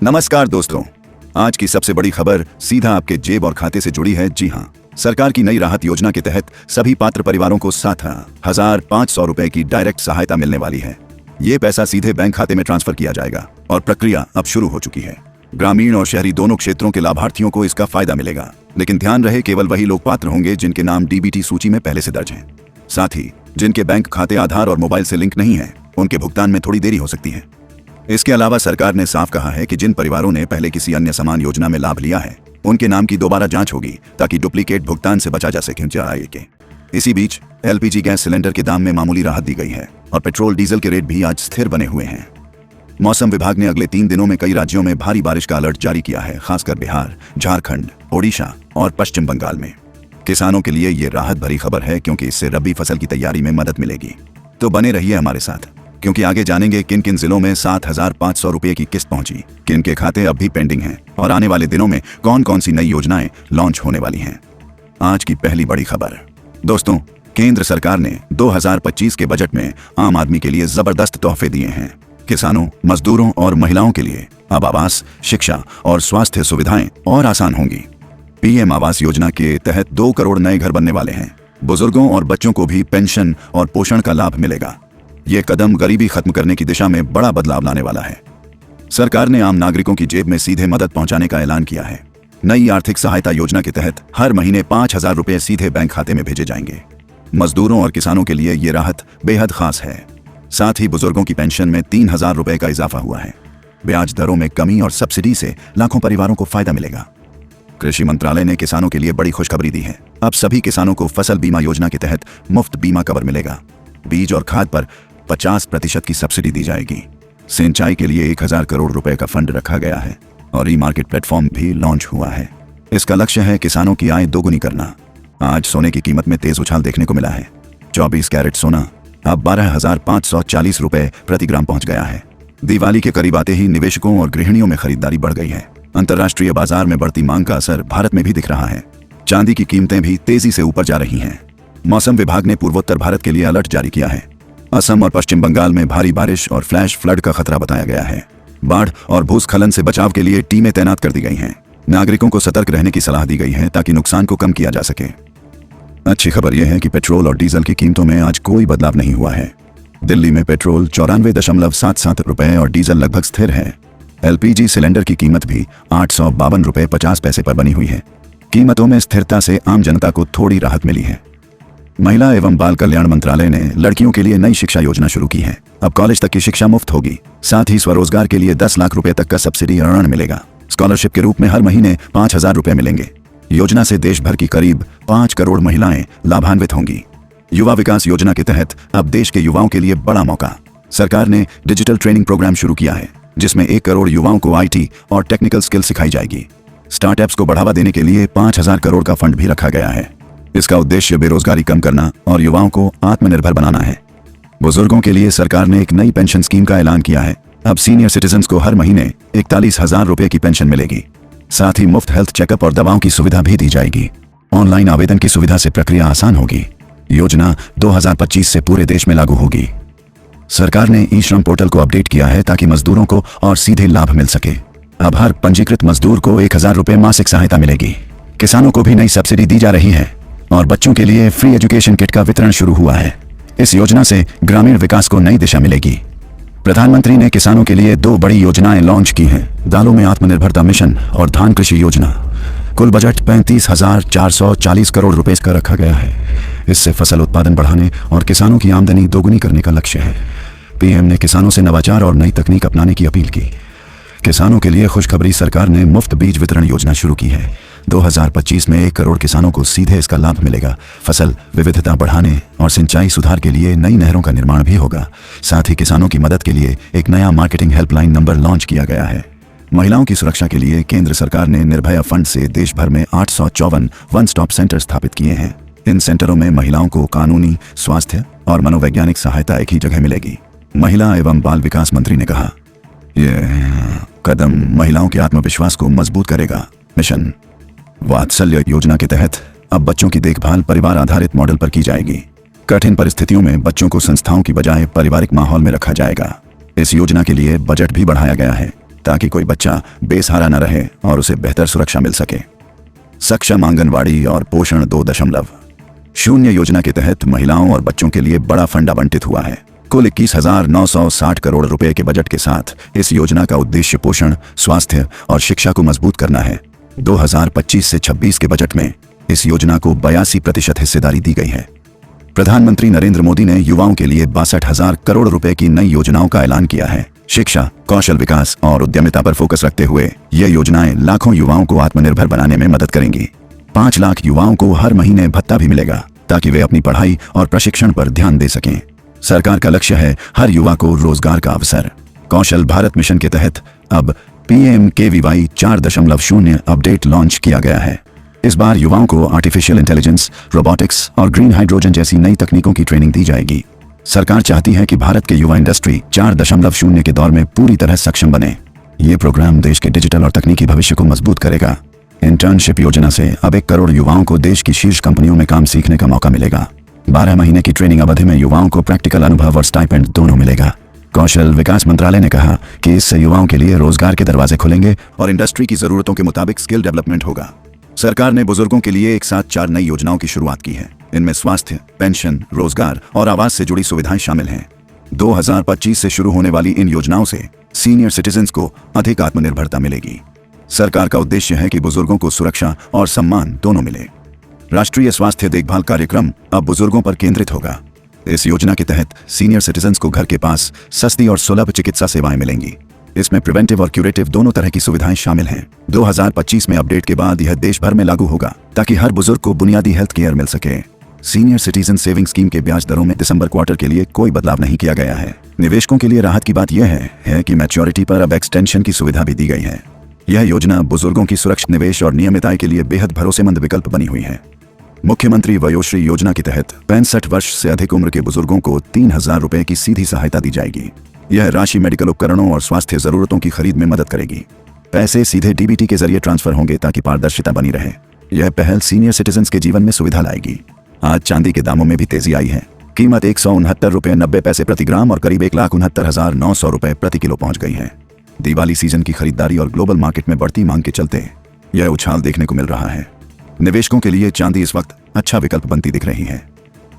नमस्कार दोस्तों, आज की सबसे बड़ी खबर सीधा आपके जेब और खाते से जुड़ी है। जी हाँ, सरकार की नई राहत योजना के तहत सभी पात्र परिवारों को 7,500 रुपए की डायरेक्ट सहायता मिलने वाली है। ये पैसा सीधे बैंक खाते में ट्रांसफर किया जाएगा और प्रक्रिया अब शुरू हो चुकी है। ग्रामीण और शहरी दोनों क्षेत्रों के लाभार्थियों को इसका फायदा मिलेगा, लेकिन ध्यान रहे केवल वही लोग पात्र होंगे जिनके नाम डीबीटी सूची में पहले से दर्ज हैं। साथ ही जिनके बैंक खाते आधार और मोबाइल से लिंक नहीं है, उनके भुगतान में थोड़ी देरी हो सकती है। इसके अलावा सरकार ने साफ कहा है कि जिन परिवारों ने पहले किसी अन्य समान योजना में लाभ लिया है, उनके नाम की दोबारा जांच होगी ताकि डुप्लीकेट भुगतान से बचा जा सके। इसी बीच एलपीजी गैस सिलेंडर के दाम में मामूली राहत दी गई है और पेट्रोल डीजल के रेट भी आज स्थिर बने हुए हैं। मौसम विभाग ने अगले 3 दिनों में कई राज्यों में भारी बारिश का अलर्ट जारी किया है, खासकर बिहार, झारखंड, ओडिशा और पश्चिम बंगाल में। किसानों के लिए ये राहत भरी खबर है क्योंकि इससे रबी फसल की तैयारी में मदद मिलेगी। तो बने रहिए हमारे साथ, क्योंकि आगे जानेंगे किन किन जिलों में 7,500 रुपए की किस्त पहुंची, किन के खाते अब भी पेंडिंग हैं और आने वाले दिनों में कौन कौन सी नई योजनाएं लॉन्च होने वाली हैं। आज की पहली बड़ी खबर दोस्तों, केंद्र सरकार ने 2025 के बजट में आम आदमी के लिए जबरदस्त तोहफे दिए हैं। किसानों, मजदूरों और महिलाओं के लिए अब आवास, शिक्षा और स्वास्थ्य सुविधाएं और आसान होंगी। पीएम आवास योजना के तहत 2 करोड़ नए घर बनने वाले हैं। बुजुर्गों और बच्चों को भी पेंशन और पोषण का लाभ मिलेगा। ये कदम गरीबी खत्म करने की दिशा में बड़ा बदलाव लाने वाला है। सरकार ने आम नागरिकों की जेब में सीधे मदद पहुंचाने का ऐलान किया है। नई आर्थिक सहायता योजना के तहत हर महीने 5,000 रुपए सीधे बैंक खाते में भेजे जाएंगे। मजदूरों और किसानों के लिए ये राहत बेहद खास है। साथ ही बुजुर्गों की पेंशन में 3,000 रुपए का इजाफा हुआ है। ब्याज दरों में कमी और सब्सिडी से लाखों परिवारों को फायदा मिलेगा। कृषि मंत्रालय ने किसानों के लिए बड़ी खुशखबरी दी है। अब सभी किसानों को फसल बीमा योजना के तहत मुफ्त बीमा कवर मिलेगा। बीज और खाद पर 50% की सब्सिडी दी जाएगी। सिंचाई के लिए 1,000 करोड़ रुपए का फंड रखा गया है और ई मार्केट प्लेटफॉर्म भी लॉन्च हुआ है। इसका लक्ष्य है किसानों की आय दोगुनी करना। आज सोने की कीमत में तेज उछाल देखने को मिला है। 24 कैरेट सोना अब 12,540 रुपए प्रति ग्राम पहुंच गया है। दिवाली के करीब आते ही निवेशकों और गृहिणियों में खरीदारी बढ़ गई है। अंतर्राष्ट्रीय बाजार में बढ़ती मांग का असर भारत में भी दिख रहा है। चांदी की कीमतें भी तेजी से ऊपर जा रही हैं। मौसम विभाग ने पूर्वोत्तर भारत के लिए अलर्ट जारी किया है। असम और पश्चिम बंगाल में भारी बारिश और फ्लैश फ्लड का खतरा बताया गया है। बाढ़ और भूस्खलन से बचाव के लिए टीमें तैनात कर दी गई हैं। नागरिकों को सतर्क रहने की सलाह दी गई है ताकि नुकसान को कम किया जा सके। अच्छी खबर यह है कि पेट्रोल और डीजल की कीमतों में आज कोई बदलाव नहीं हुआ है। दिल्ली में पेट्रोल 94.77 रुपए और डीजल लगभग स्थिर है। एलपीजी सिलेंडर की कीमत भी 852 रुपए 50 पैसे पर बनी हुई है। कीमतों में स्थिरता से आम जनता को थोड़ी राहत मिली है। महिला एवं बाल कल्याण मंत्रालय ने लड़कियों के लिए नई शिक्षा योजना शुरू की है। अब कॉलेज तक की शिक्षा मुफ्त होगी। साथ ही स्वरोजगार के लिए 10 लाख रुपए तक का सब्सिडी ऋण मिलेगा। स्कॉलरशिप के रूप में हर महीने 5,000 रुपए मिलेंगे। योजना से देश भर की करीब 5 करोड़ महिलाएं लाभान्वित होंगी। युवा विकास योजना के तहत अब देश के युवाओं के लिए बड़ा मौका। सरकार ने डिजिटल ट्रेनिंग प्रोग्राम शुरू किया है, जिसमें 1 करोड़ युवाओं को आईटी और टेक्निकल स्किल सिखाई जाएगी। स्टार्टअप्स को बढ़ावा देने के लिए 5,000 करोड़ का फंड भी रखा गया है। इसका उद्देश्य बेरोजगारी कम करना और युवाओं को आत्मनिर्भर बनाना है। बुजुर्गों के लिए सरकार ने एक नई पेंशन स्कीम का ऐलान किया है। अब सीनियर सिटीजन्स को हर महीने 41,000 रुपए की पेंशन मिलेगी। साथ ही मुफ्त हेल्थ चेकअप और दवाओं की सुविधा भी दी जाएगी। ऑनलाइन आवेदन की सुविधा से प्रक्रिया आसान होगी। योजना 2025 से पूरे देश में लागू होगी। सरकार ने ई श्रम पोर्टल को अपडेट किया है ताकि मजदूरों को और सीधे लाभ मिल सके। अब हर पंजीकृत मजदूर को 1,000 रुपए मासिक सहायता मिलेगी। किसानों को भी नई सब्सिडी दी जा रही है और बच्चों के लिए फ्री एजुकेशन किट का वितरण शुरू हुआ है। इस योजना से ग्रामीण विकास को नई दिशा मिलेगी। प्रधानमंत्री ने किसानों के लिए 2 बड़ी योजनाएं लॉन्च की हैं, दालों में आत्मनिर्भरता मिशन और धान कृषि योजना। कुल बजट 35,440 करोड़ रुपए का रखा गया है। इससे फसल उत्पादन बढ़ाने और किसानों की आमदनी दोगुनी करने का लक्ष्य है। पीएम ने किसानों से नवाचार और नई तकनीक अपनाने की अपील की। किसानों के लिए खुशखबरी, सरकार ने मुफ्त बीज वितरण योजना शुरू की है। 2025 में 1 करोड़ किसानों को सीधे इसका लाभ मिलेगा। फसल विविधता बढ़ाने और सिंचाई सुधार के लिए नई नहरों का निर्माण भी होगा। साथ ही किसानों की मदद के लिए एक नया मार्केटिंग हेल्पलाइन नंबर लॉन्च किया गया है। महिलाओं की सुरक्षा के लिए केंद्र सरकार ने निर्भया फंड से देश भर में 854 वन स्टॉप सेंटर स्थापित किए हैं। इन सेंटरों में महिलाओं को कानूनी, स्वास्थ्य और मनोवैज्ञानिक सहायता एक ही जगह मिलेगी। महिला एवं बाल विकास मंत्री ने कहा, यह कदम महिलाओं के आत्मविश्वास को मजबूत करेगा। मिशन वात्सल्य योजना के तहत अब बच्चों की देखभाल परिवार आधारित मॉडल पर की जाएगी। कठिन परिस्थितियों में बच्चों को संस्थाओं की बजाय पारिवारिक माहौल में रखा जाएगा। इस योजना के लिए बजट भी बढ़ाया गया है। ताकि कोई बच्चा बेसहारा न रहे और उसे बेहतर सुरक्षा मिल सके। सक्षम आंगनवाड़ी और पोषण 2.0 योजना के तहत महिलाओं और बच्चों के लिए बड़ा फंड आवंटित हुआ है। कुल 21,960 करोड़ रुपए के बजट के साथ इस योजना का उद्देश्य पोषण, स्वास्थ्य और शिक्षा को मजबूत करना है। 2025 से 26 के बजट में इस योजना को 82% हिस्सेदारी दी गई है। प्रधानमंत्री नरेंद्र मोदी ने युवाओं के लिए 62,000 करोड़ रुपए की नई योजनाओं का ऐलान किया है। शिक्षा, कौशल विकास और उद्यमिता पर फोकस रखते हुए ये योजनाएं लाखों युवाओं को आत्मनिर्भर बनाने में मदद करेंगी। 5 लाख युवाओं को हर महीने भत्ता भी मिलेगा ताकि वे अपनी पढ़ाई और प्रशिक्षण पर ध्यान दे सकें। सरकार का लक्ष्य है हर युवा को रोजगार का अवसर। कौशल भारत मिशन के तहत अब PMKVY 4.0 अपडेट लॉन्च किया गया है। इस बार युवाओं को आर्टिफिशियल इंटेलिजेंस, रोबोटिक्स और ग्रीन हाइड्रोजन जैसी नई तकनीकों की ट्रेनिंग दी जाएगी। सरकार चाहती है कि भारत के युवा इंडस्ट्री 4.0 के दौर में पूरी तरह सक्षम बने। ये प्रोग्राम देश के डिजिटल और तकनीकी भविष्य को मजबूत करेगा। इंटर्नशिप योजना से अब 1 करोड़ युवाओं को देश की शीर्ष कंपनियों में काम सीखने का मौका मिलेगा। 12 महीने की ट्रेनिंग अवधि में युवाओं को प्रैक्टिकल अनुभव और स्टाइपेंड दोनों मिलेगा। कौशल विकास मंत्रालय ने कहा कि इससे युवाओं के लिए रोजगार के दरवाजे खुलेंगे और इंडस्ट्री की जरूरतों के मुताबिक स्किल डेवलपमेंट होगा। सरकार ने बुजुर्गों के लिए एक साथ 4 नई योजनाओं की शुरुआत की है। इनमें स्वास्थ्य, पेंशन, रोजगार और आवास से जुड़ी सुविधाएं शामिल हैं। 2025 से शुरू होने वाली इन योजनाओं से सीनियर सिटीजन्स को अधिक आत्मनिर्भरता मिलेगी। सरकार का उद्देश्य है कि बुजुर्गों को सुरक्षा और सम्मान दोनों मिले। राष्ट्रीय स्वास्थ्य देखभाल कार्यक्रम अब बुजुर्गों पर केंद्रित होगा। इस योजना के तहत सीनियर सिटीजन्स को घर के पास सस्ती और सुलभ चिकित्सा सेवाएं मिलेंगी। इसमें प्रिवेंटिव और क्यूरेटिव दोनों तरह की सुविधाएं शामिल हैं। 2025 में अपडेट के बाद यह देश भर में लागू होगा ताकि हर बुजुर्ग को बुनियादी हेल्थ केयर मिल सके। सीनियर सिटीजन सेविंग स्कीम के ब्याज दरों में दिसंबर क्वार्टर के लिए कोई बदलाव नहीं किया गया है। निवेशकों के लिए राहत की बात यह है कि मैच्योरिटी पर अब एक्सटेंशन की सुविधा भी दी गई है। यह योजना बुजुर्गों की सुरक्षित निवेश और नियमित आय के लिए बेहद भरोसेमंद विकल्प बनी हुई है। मुख्यमंत्री वयोश्री योजना के तहत 65 वर्ष से अधिक उम्र के बुजुर्गों को 3,000 रुपए की सीधी सहायता दी जाएगी। यह राशि मेडिकल उपकरणों और स्वास्थ्य जरूरतों की खरीद में मदद करेगी। पैसे सीधे DBT के जरिए ट्रांसफर होंगे ताकि पारदर्शिता बनी रहे। यह पहल सीनियर सिटीजन्स के जीवन में सुविधा लाएगी। आज चांदी के दामों में भी तेजी आई है। कीमत 169 रुपए 90 पैसे प्रति ग्राम और करीब 1,69,900 रुपए प्रति किलो पहुंच गई है। दिवाली सीजन की खरीदारी और ग्लोबल मार्केट में बढ़ती मांग के चलते यह उछाल देखने को मिल रहा है। निवेशकों के लिए चांदी इस वक्त अच्छा विकल्प बनती दिख रही है।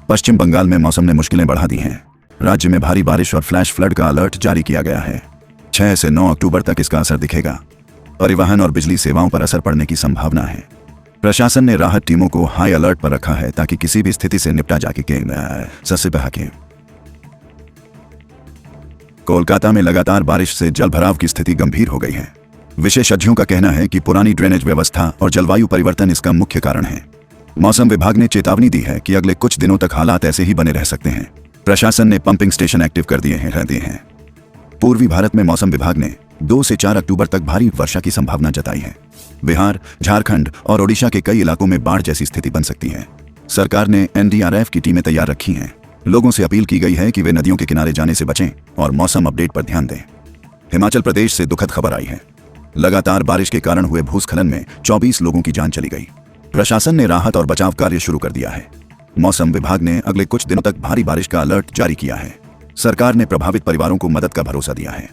पश्चिम बंगाल में मौसम ने मुश्किलें बढ़ा दी हैं। राज्य में भारी बारिश और फ्लैश फ्लड का अलर्ट जारी किया गया है। 6 से 9 अक्टूबर तक इसका असर दिखेगा। परिवहन और बिजली सेवाओं पर असर पड़ने की संभावना है। प्रशासन ने राहत टीमों को हाई अलर्ट पर रखा है ताकि किसी भी स्थिति से निपटा जा सके। कोलकाता में लगातार बारिश से जलभराव की स्थिति गंभीर हो गई है। विशेषज्ञों का कहना है कि पुरानी ड्रेनेज व्यवस्था और जलवायु परिवर्तन इसका मुख्य कारण है। मौसम विभाग ने चेतावनी दी है कि अगले कुछ दिनों तक हालात ऐसे ही बने रह सकते हैं। प्रशासन ने पंपिंग स्टेशन एक्टिव कर दिए हैं। पूर्वी भारत में मौसम विभाग ने 2 से 4 अक्टूबर तक भारी वर्षा की संभावना जताई है। बिहार, झारखंड और ओडिशा के कई इलाकों में बाढ़ जैसी स्थिति बन सकती है। सरकार ने NDRF की टीमें तैयार रखी हैं। लोगों से अपील की गई है कि वे नदियों के किनारे जाने से बचें और मौसम अपडेट पर ध्यान दें। हिमाचल प्रदेश से दुखद खबर आई है। लगातार बारिश के कारण हुए भूस्खलन में 24 लोगों की जान चली गई। प्रशासन ने राहत और बचाव कार्य शुरू कर दिया है। मौसम विभाग ने अगले कुछ दिनों तक भारी बारिश का अलर्ट जारी किया है। सरकार ने प्रभावित परिवारों को मदद का भरोसा दिया है।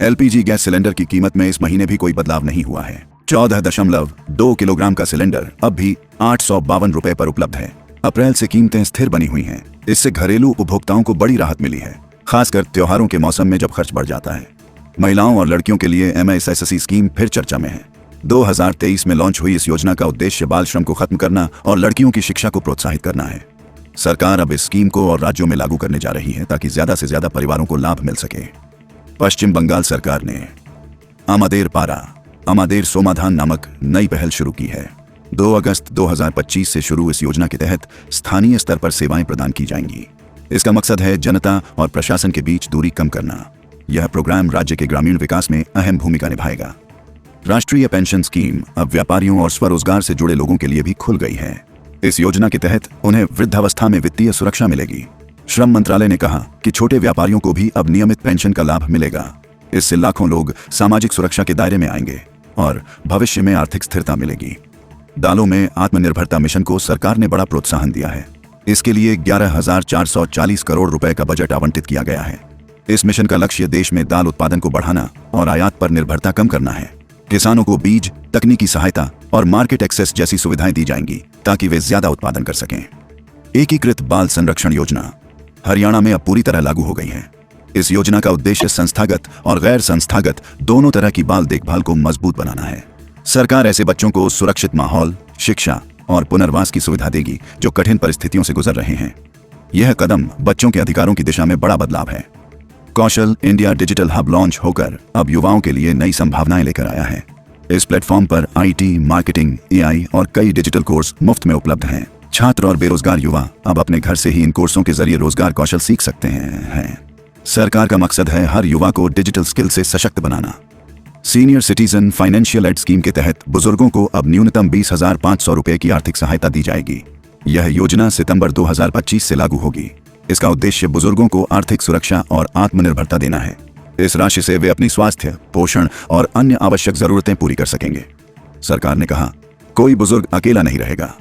LPG गैस सिलेंडर की कीमत में इस महीने भी कोई बदलाव नहीं हुआ है। 14.2 किलोग्राम का सिलेंडर अब भी 852 रुपए पर उपलब्ध है। अप्रैल से कीमतें स्थिर बनी हुई हैं। इससे घरेलू उपभोक्ताओं को बड़ी राहत मिली है, खासकर त्योहारों के मौसम में जब खर्च बढ़ जाता है। महिलाओं और लड़कियों के लिए MSSC स्कीम फिर चर्चा में है। 2023 में लॉन्च हुई इस योजना का उद्देश्य बाल श्रम को खत्म करना और लड़कियों की शिक्षा को प्रोत्साहित करना है। सरकार अब इस स्कीम को और राज्यों में लागू करने जा रही है ताकि ज्यादा से ज्यादा परिवारों को लाभ मिल सके। पश्चिम बंगाल सरकार ने अमादेर सोमाधान नामक नई पहल शुरू की है। 2 अगस्त 2025 से शुरू इस योजना के तहत स्थानीय स्तर पर सेवाएं प्रदान की जाएंगी। इसका मकसद है जनता और प्रशासन के बीच दूरी कम करना। यह प्रोग्राम राज्य के ग्रामीण विकास में अहम भूमिका निभाएगा। राष्ट्रीय पेंशन स्कीम अब व्यापारियों और स्वरोजगार से जुड़े लोगों के लिए भी खुल गई है। इस योजना के तहत उन्हें वृद्धावस्था में वित्तीय सुरक्षा मिलेगी। श्रम मंत्रालय ने कहा कि छोटे व्यापारियों को भी अब नियमित पेंशन का लाभ मिलेगा। इससे लाखों लोग सामाजिक सुरक्षा के दायरे में आएंगे और भविष्य में आर्थिक स्थिरता मिलेगी। दालों में आत्मनिर्भरता मिशन को सरकार ने बड़ा प्रोत्साहन दिया है। इसके लिए 11,440 करोड़ रुपए का बजट आवंटित किया गया है। इस मिशन का लक्ष्य देश में दाल उत्पादन को बढ़ाना और आयात पर निर्भरता कम करना है। किसानों को बीज, तकनीकी सहायता और मार्केट एक्सेस जैसी सुविधाएं दी जाएंगी ताकि वे ज्यादा उत्पादन कर सकें। एकीकृत बाल संरक्षण योजना हरियाणा में अब पूरी तरह लागू हो गई है। इस योजना का उद्देश्य संस्थागत और गैर संस्थागत दोनों तरह की बाल देखभाल को मजबूत बनाना है। सरकार ऐसे बच्चों को सुरक्षित माहौल, शिक्षा और पुनर्वास की सुविधा देगी जो कठिन परिस्थितियों से गुजर रहे हैं। यह कदम बच्चों के अधिकारों की दिशा में बड़ा बदलाव है। कौशल इंडिया डिजिटल हब लॉन्च होकर अब युवाओं के लिए नई संभावनाएं लेकर आया है। इस प्लेटफॉर्म पर IT, मार्केटिंग, AI और कई डिजिटल कोर्स मुफ्त में उपलब्ध हैं। छात्र और बेरोजगार युवा अब अपने घर से ही इन कोर्सों के जरिए रोजगार कौशल सीख सकते हैं। सरकार का मकसद है हर युवा को डिजिटल स्किल से सशक्त बनाना। Senior citizen financial aid scheme के तहत बुजुर्गों को अब न्यूनतम 20,500 रुपए की आर्थिक सहायता दी जाएगी। यह योजना सितंबर 2025 से लागू होगी। इसका उद्देश्य बुजुर्गों को आर्थिक सुरक्षा और आत्मनिर्भरता देना है। इस राशि से वे अपनी स्वास्थ्य, पोषण और अन्य आवश्यक जरूरतें पूरी कर सकेंगे। सरकार ने कहा, कोई बुजुर्ग अकेला नहीं रहेगा।